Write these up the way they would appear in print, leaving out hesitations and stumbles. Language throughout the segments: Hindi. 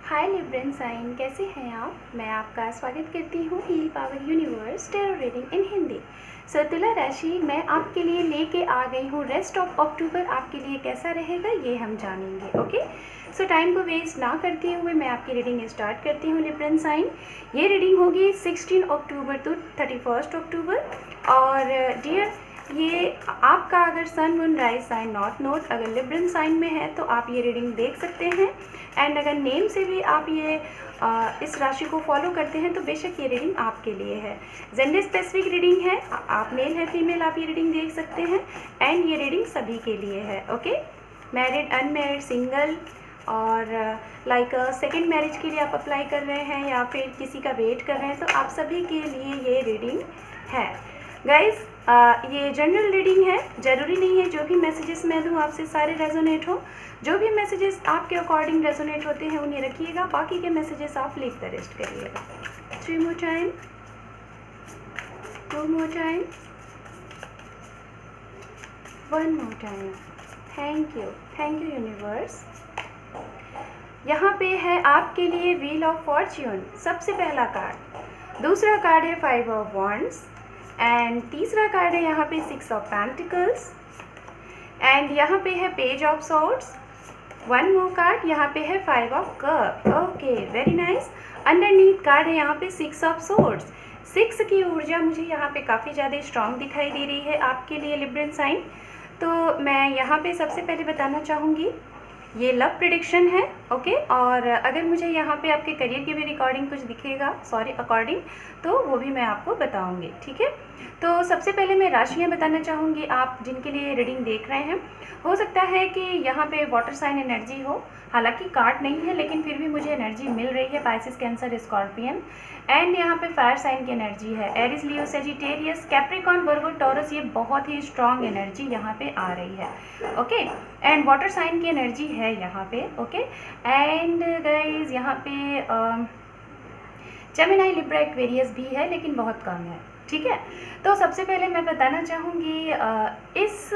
हाय लिब्रन साइन, कैसे हैं आप। मैं आपका स्वागत करती हूँ heal power universe tarot reading in Hindi. तुला राशि मैं आपके लिए लेके आ गई हूँ। रेस्ट ऑफ अक्टूबर आपके लिए कैसा रहेगा ये हम जानेंगे। ओके, सो टाइम को वेस्ट ना करते हुए मैं आपकी रीडिंग स्टार्ट करती हूँ लिब्रन साइन। ये रीडिंग होगी 16 अक्टूबर टू 31 अक्टूबर। और डियर, ये आपका अगर sun moon rise sign not note अगर लिब्रन साइन में है तो आप ये रीडिंग देख सकते हैं। एंड अगर नेम से भी आप ये इस राशि को फॉलो करते हैं तो बेशक ये रीडिंग आपके लिए है। जेंडर स्पेसिफिक रीडिंग है, आप मेल है फीमेल आप ये रीडिंग देख सकते हैं। एंड ये रीडिंग सभी के लिए है। ओके, मैरिड, अनमैरिड, सिंगल और लाइक सेकंड मैरिज के लिए आप अप्लाई कर रहे हैं या फिर किसी का वेट कर रहे हैं तो आप सभी के लिए ये रीडिंग है। गाइस, ये जनरल रीडिंग है, ज़रूरी नहीं है जो भी मैसेजेस मैं दूँ आपसे सारे रेजोनेट हो। जो भी मैसेजेस आपके अकॉर्डिंग रेजोनेट होते हैं उन्हें रखिएगा, बाकी के मैसेजेस आप लीव द रेस्ट करिएगा। 3 more time, 2 more time, 1 more time. Thank you universe. यहाँ पे है आपके लिए व्हील ऑफ फॉर्च्यून, सबसे पहला कार्ड। दूसरा कार्ड है 5 of wands एंड तीसरा कार्ड है यहाँ पे 6 of pentacles एंड यहाँ पे है page of swords. 1 more card यहाँ पे है 5 of cup। Okay, very nice. Underneath card है यहाँ पे 6 of swords। 6 की ऊर्जा मुझे यहाँ पे काफ़ी ज़्यादा स्ट्रांग दिखाई दे रही है आपके लिए लिब्रन साइन। तो मैं यहाँ पे सबसे पहले बताना चाहूँगी ये लव प्रिडिक्शन है। ओके, और अगर मुझे यहाँ पे आपके करियर के भी रिकॉर्डिंग कुछ दिखेगा अकॉर्डिंग तो वो भी मैं आपको बताऊँगी। ठीक है, तो सबसे पहले मैं राशियाँ बताना चाहूँगी आप जिनके लिए रीडिंग देख रहे हैं। हो सकता है कि यहाँ पे वाटर साइन एनर्जी हो, हालांकि कार्ड नहीं है लेकिन फिर भी मुझे एनर्जी मिल रही है। पाइसिस, कैंसर, स्कॉर्पियन एंड यहाँ पे फायर साइन की एनर्जी है। एरिस, लियो, सेजिटेरियस, कैप्रिकॉर्न, वर्गो, टॉरस, ये बहुत ही स्ट्रांग एनर्जी यहाँ पे आ रही है। ओके, एंड वाटर साइन की एनर्जी है यहाँ पे। ओके, एंड गाइज यहाँ पे जेमिनी, लिब्रा, एक्वेरियस भी है लेकिन बहुत कम है। ठीक है, तो सबसे पहले मैं बताना चाहूँगी इस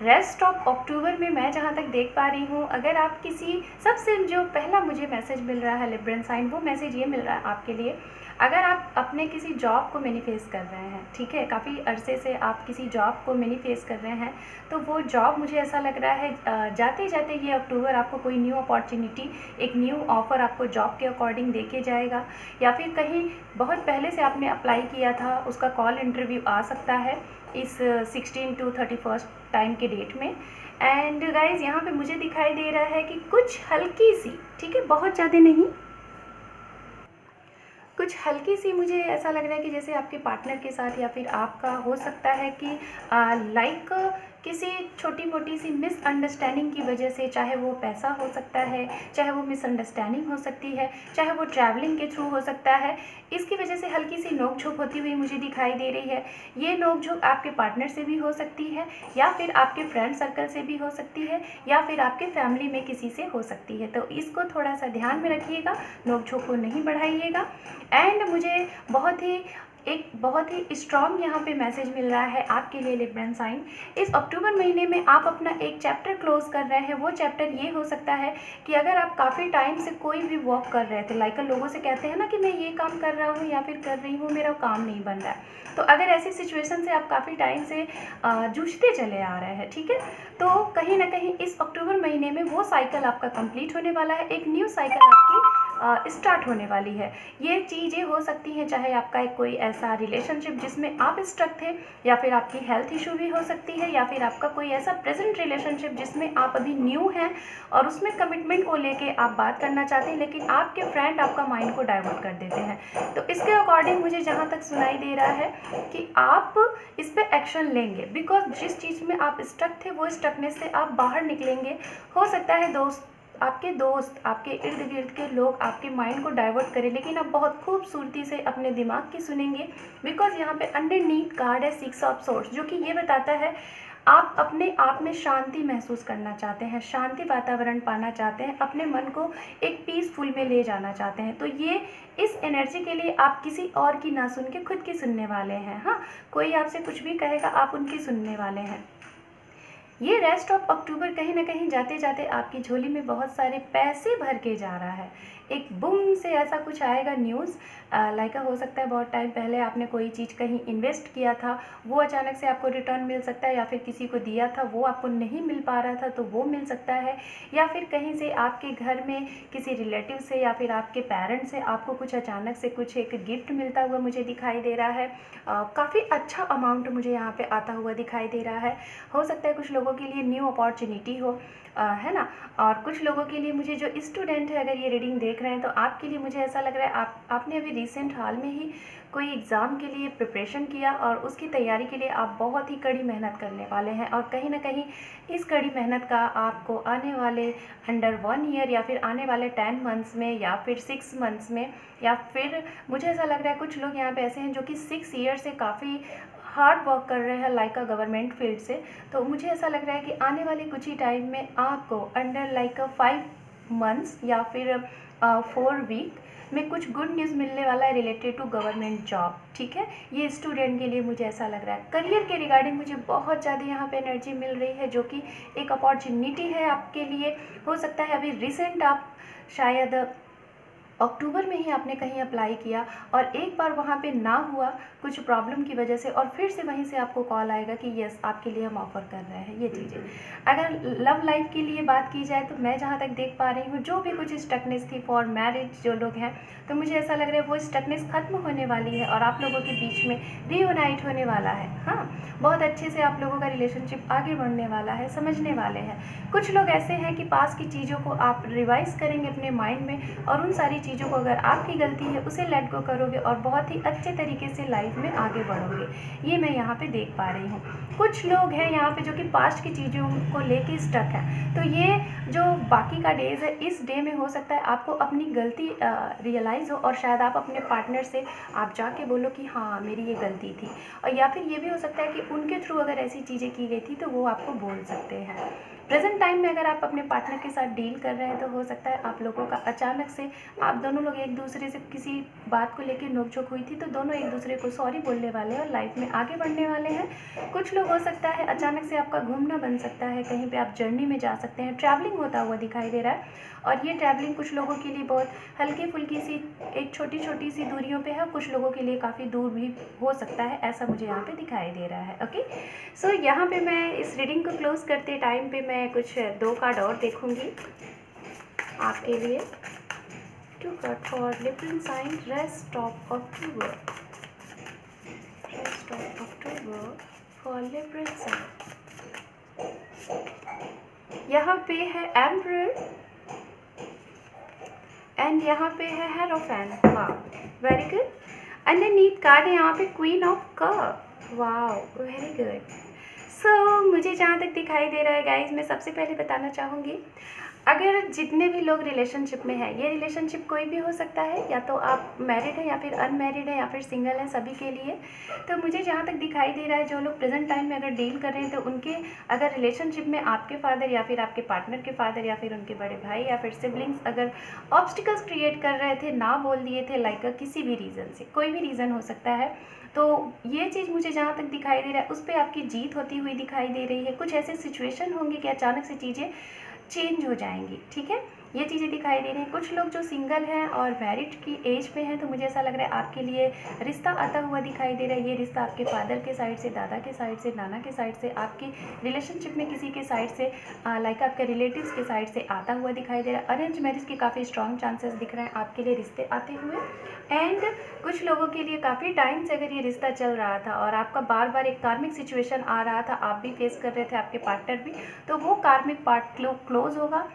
रेस्ट ऑफ अक्टूबर में मैं जहाँ तक देख पा रही हूँ, अगर आप किसी सबसे जो पहला मुझे मैसेज मिल रहा है लिब्रन साइन, वो मैसेज ये मिल रहा है आपके लिए। अगर आप अपने किसी जॉब को मैनिफेस्ट कर रहे हैं, ठीक है, काफ़ी अरसे से आप किसी जॉब को मैनिफेस्ट कर रहे हैं तो वो जॉब मुझे ऐसा लग रहा है जाते जाते ये अक्टूबर आपको कोई न्यू अपॉर्चुनिटी, एक न्यू ऑफ़र आपको जॉब के अकॉर्डिंग देके जाएगा। या फिर कहीं बहुत पहले से आपने अप्लाई किया था उसका कॉल इंटरव्यू आ सकता है इस 16 to 31 टाइम के डेट में। एंड गाइज यहाँ पे मुझे दिखाई दे रहा है कि कुछ हल्की सी, ठीक है, बहुत ज़्यादा नहीं, कुछ हल्की सी मुझे ऐसा लग रहा है कि जैसे आपके पार्टनर के साथ या फिर आपका हो सकता है कि लाइक किसी छोटी मोटी सी मिसअंडरस्टैंडिंग की वजह से, चाहे वो पैसा हो सकता है, चाहे वो मिसअंडरस्टैंडिंग हो सकती है, चाहे वो ट्रैवलिंग के थ्रू हो सकता है, इसकी वजह से हल्की सी नोक झोंक होती हुई मुझे दिखाई दे रही है। ये नोक झोंक आपके पार्टनर से भी हो सकती है या फिर आपके फ्रेंड सर्कल से भी हो सकती है या फिर आपके फैमिली में किसी से हो सकती है। तो इसको थोड़ा सा ध्यान में रखिएगा, नोक झोंक को नहीं बढ़ाइएगा। एंड मुझे बहुत ही स्ट्रॉन्ग यहाँ पे मैसेज मिल रहा है आपके लिए लिब्रन साइन। इस अक्टूबर महीने में आप अपना एक चैप्टर क्लोज कर रहे हैं। वो चैप्टर ये हो सकता है कि अगर आप काफ़ी टाइम से कोई भी वर्क कर रहे थे, लाइक लोगों से कहते हैं ना कि मैं ये काम कर रहा हूँ या फिर कर रही हूँ, मेरा काम नहीं बन रहा है, तो अगर ऐसी सिचुएशन से आप काफ़ी टाइम से जूझते चले आ रहे हैं, ठीक है, तो कहीं ना कहीं इस अक्टूबर महीने में वो साइकिल आपका कंप्लीट होने वाला है, एक न्यू साइकिल आपकी स्टार्ट होने वाली है। ये चीज़ें हो सकती हैं, चाहे आपका एक कोई ऐसा रिलेशनशिप जिसमें आप स्टक थे, या फिर आपकी हेल्थ इशू भी हो सकती है, या फिर आपका कोई ऐसा प्रेजेंट रिलेशनशिप जिसमें आप अभी न्यू हैं और उसमें कमिटमेंट को लेके आप बात करना चाहते हैं लेकिन आपके फ्रेंड आपका माइंड को डाइवर्ट कर देते हैं। तो इसके अकॉर्डिंग मुझे जहाँ तक सुनाई दे रहा है कि आप इस पर एक्शन लेंगे, बिकॉज जिस चीज़ में आप स्टक थे वो स्टकनेस से आप बाहर निकलेंगे। हो सकता है आपके दोस्त, आपके इर्द गिर्द के लोग आपके माइंड को डाइवर्ट करें, लेकिन आप बहुत खूबसूरती से अपने दिमाग की सुनेंगे, बिकॉज यहाँ पे अंडरनीथ कार्ड है 6 of swords, जो कि ये बताता है आप अपने आप में शांति महसूस करना चाहते हैं, शांति वातावरण पाना चाहते हैं, अपने मन को एक पीसफुल में ले जाना चाहते हैं। तो ये इस एनर्जी के लिए आप किसी और की ना सुन के खुद की सुनने वाले हैं। हाँ, कोई आपसे कुछ भी कहेगा आप उनकी सुनने वाले हैं। ये रेस्ट ऑफ अक्टूबर कहीं ना कहीं जाते जाते आपकी झोली में बहुत सारे पैसे भर के जा रहा है। एक बूम से ऐसा कुछ आएगा न्यूज़, लाइक हो सकता है बहुत टाइम पहले आपने कोई चीज़ कहीं इन्वेस्ट किया था, वो अचानक से आपको रिटर्न मिल सकता है, या फिर किसी को दिया था वो आपको नहीं मिल पा रहा था तो वो मिल सकता है, या फिर कहीं से आपके घर में किसी रिलेटिव से या फिर आपके पेरेंट्स से आपको कुछ अचानक से कुछ एक गिफ्ट मिलता हुआ मुझे दिखाई दे रहा है। काफ़ी अच्छा अमाउंट मुझे यहाँ पे आता हुआ दिखाई दे रहा है। हो सकता है कुछ लोगों के लिए न्यू अपॉर्चुनिटी हो, है ना। और कुछ लोगों के लिए, मुझे जो स्टूडेंट है अगर ये रीडिंग देख रहे हैं तो आपके लिए मुझे ऐसा लग रहा है आपने अभी रिसेंट हाल में ही कोई एग्ज़ाम के लिए प्रिपरेशन किया और उसकी तैयारी के लिए आप बहुत ही कड़ी मेहनत करने वाले हैं, और कहीं ना कहीं इस कड़ी मेहनत का आपको आने वाले अंडर 1 ईयर या फिर आने वाले 10 मंथ्स में या फिर 6 मंथ्स में, या फिर मुझे ऐसा लग रहा है कुछ लोग यहाँ पे ऐसे हैं जो कि 6 ईयर से काफ़ी हार्ड वर्क कर रहे हैं लाइक अ गवर्नमेंट फील्ड से। तो मुझे ऐसा लग रहा है कि आने वाले कुछ ही टाइम में आपको अंडर लाइक 5 मंथ्स या फिर 4 वीक में कुछ गुड न्यूज़ मिलने वाला है रिलेटेड टू गवर्नमेंट जॉब। ठीक है, ये स्टूडेंट के लिए मुझे ऐसा लग रहा है। करियर के रिगार्डिंग मुझे बहुत ज़्यादा यहाँ पे एनर्जी मिल रही है, जो कि एक अपॉर्चुनिटी है आपके लिए। हो सकता है अभी रिसेंट आप शायद अक्टूबर में ही आपने कहीं अप्लाई किया और एक बार वहाँ पे ना हुआ कुछ प्रॉब्लम की वजह से, और फिर से वहीं से आपको कॉल आएगा कि यस आपके लिए हम ऑफ़र कर रहे हैं ये चीज़ें। अगर लव लाइफ के लिए बात की जाए तो मैं जहाँ तक देख पा रही हूँ, जो भी कुछ स्टकनेस थी फॉर मैरिज जो लोग हैं, तो मुझे ऐसा लग रहा है वो स्टकनेस ख़त्म होने वाली है और आप लोगों के बीच में रीयूनाइट होने वाला है। हाँ, बहुत अच्छे से आप लोगों का रिलेशनशिप आगे बढ़ने वाला है, समझने वाले हैं। कुछ लोग ऐसे हैं कि पास की चीज़ों को आप रिवाइज़ करेंगे अपने माइंड में, और उन सारी चीज़ों को अगर आपकी गलती है उसे लेट गो करोगे और बहुत ही अच्छे तरीके से लाइफ में आगे बढ़ोगे, ये मैं यहाँ पे देख पा रही हूँ। कुछ लोग हैं यहाँ पे जो कि पास्ट की चीज़ों को लेके स्टक है, तो ये जो बाकी का डेज़ है, इस डे में हो सकता है आपको अपनी गलती रियलाइज़ हो और शायद आप अपने पार्टनर से आप जाके बोलो कि हाँ मेरी ये गलती थी, और या फिर ये भी हो सकता है कि उनके थ्रू अगर ऐसी चीज़ें की गई थी तो वो आपको बोल सकते हैं। प्रेजेंट टाइम में अगर आप अपने पार्टनर के साथ डील कर रहे हैं तो हो सकता है आप लोगों का अचानक से आप दोनों लोग एक दूसरे से किसी बात को लेकर नोकझोंक हुई थी, तो दोनों एक दूसरे को सॉरी बोलने वाले हैं और लाइफ में आगे बढ़ने वाले हैं। कुछ लोग हो सकता है अचानक से आपका घूमना बन सकता है, कहीं पे आप जर्नी में जा सकते हैं, ट्रैवलिंग होता हुआ दिखाई दे रहा है, और ये ट्रैवलिंग कुछ लोगों के लिए बहुत हल्की फुल्की सी एक छोटी छोटी सी दूरियों पे है, कुछ लोगों के लिए काफ़ी दूर भी हो सकता है, ऐसा मुझे यहाँ पे दिखाई दे रहा है। ओके, सो यहाँ पे मैं इस रीडिंग को क्लोज करते टाइम पे मैं कुछ 2 कार्ड और देखूँगी आपके लिए। 2 card for Libran sign, rest of October, rest of October for Libran sign. यहाँ पे है एम्परर एंड यहाँ पे है हेरोफेंट। वाह, वेरी गुड। अंडरनीथ कार्ड है यहाँ पे क्वीन ऑफ कप। वाह, वेरी गुड। सो मुझे जहाँ तक दिखाई दे रहा है गाइज, मैं सबसे पहले बताना चाहूँगी, अगर जितने भी लोग रिलेशनशिप में हैं, ये रिलेशनशिप कोई भी हो सकता है, या तो आप मैरिड हैं या फिर अनमैरिड हैं या फिर सिंगल हैं, सभी के लिए। तो मुझे जहाँ तक दिखाई दे रहा है, जो लोग प्रेजेंट टाइम में अगर डील कर रहे हैं, तो उनके अगर रिलेशनशिप में आपके फादर या फिर आपके पार्टनर के फादर या फिर उनके बड़े भाई या फिर सिबलिंग्स अगर ऑब्स्टिकल्स क्रिएट कर रहे थे, ना बोल दिए थे, लाइक किसी भी रीज़न से, कोई भी रीज़न हो सकता है, तो ये चीज़ मुझे जहाँ तक दिखाई दे रहा है उस पर आपकी जीत होती हुई दिखाई दे रही है। कुछ ऐसे सिचुएशन होंगे कि अचानक से चीज़ें चेंज हो जाएंगी। ठीक है, ये चीज़ें दिखाई दे रही हैं। कुछ लोग जो सिंगल हैं और मैरिड की एज पे हैं, तो मुझे ऐसा लग रहा है आपके लिए रिश्ता आता हुआ दिखाई दे रहा है। ये रिश्ता आपके फादर के साइड से, दादा के साइड से, नाना के साइड से, आपकी रिलेशनशिप में किसी के साइड से, लाइक आपके रिलेटिव्स के साइड से आता हुआ दिखाई दे रहा है। अरेंज मैरिज के काफ़ी स्ट्रॉन्ग चांसेस दिख रहे हैं आपके लिए रिश्ते आते हुए। एंड कुछ लोगों के लिए काफ़ी टाइम से अगर ये रिश्ता चल रहा था और आपका बार बार एक कार्मिक सिचुएशन आ रहा था, आप भी फेस कर रहे थे, आपके पार्टनर भी, तो वो कार्मिक पार्ट क्लोज होगा।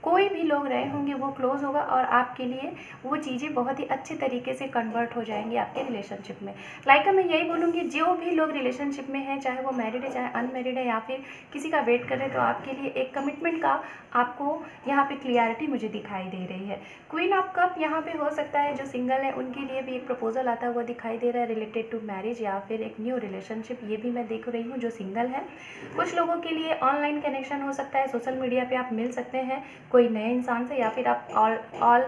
कोई भी लोग रहे होंगे वो क्लोज होगा और आपके लिए वो चीज़ें बहुत ही अच्छे तरीके से कन्वर्ट हो जाएंगी आपके रिलेशनशिप में। लाइक मैं यही बोलूँगी, जो भी लोग रिलेशनशिप में हैं, चाहे वो मैरिड है चाहे अनमैरिड है या फिर किसी का वेट कर रहे हैं, तो आपके लिए एक कमिटमेंट का आपको यहाँ पे क्लियरिटी मुझे दिखाई दे रही है। क्वीन ऑफ कप यहाँ पे हो सकता है जो सिंगल है उनके लिए भी एक प्रपोजल आता हुआ दिखाई दे रहा है रिलेटेड टू मैरिज या फिर एक न्यू रिलेशनशिप, ये भी मैं देख रही हूँ जो सिंगल है। कुछ लोगों के लिए ऑनलाइन कनेक्शन हो सकता है, सोशल मीडिया पे आप मिल सकते हैं। कोई नए इंसान से, या फिर आप ऑल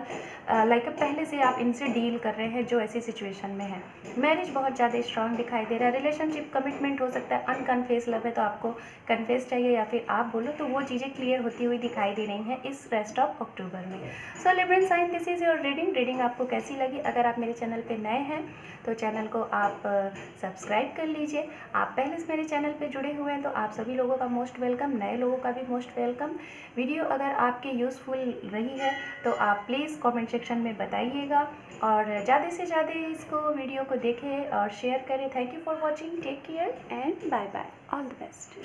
लाइक पहले से आप इनसे डील कर रहे हैं जो ऐसी सिचुएशन में है। मैरिज बहुत ज़्यादा स्ट्रांग दिखाई दे रहा है। रिलेशनशिप कमिटमेंट हो सकता है। अनकन्फेस लव है तो आपको कन्फेस चाहिए, या फिर आप बोलो तो वो चीज़ें क्लियर होती हुई दिखाई दे रही हैं इस रेस्ट ऑफ अक्टूबर में। So Libran sign, this is your reading आपको कैसी लगी? अगर आप मेरे चैनल पे नए हैं तो चैनल को आप सब्सक्राइब कर लीजिए। आप पहले से मेरे चैनल पे जुड़े हुए हैं तो आप सभी लोगों का मोस्ट वेलकम, नए लोगों का भी मोस्ट वेलकम। वीडियो अगर आपके यूज़फुल रही है तो आप प्लीज़ कमेंट सेक्शन में बताइएगा, और ज़्यादा से ज़्यादा इसको वीडियो को देखें और शेयर करें। Thank you for watching, take care and bye bye, all the best.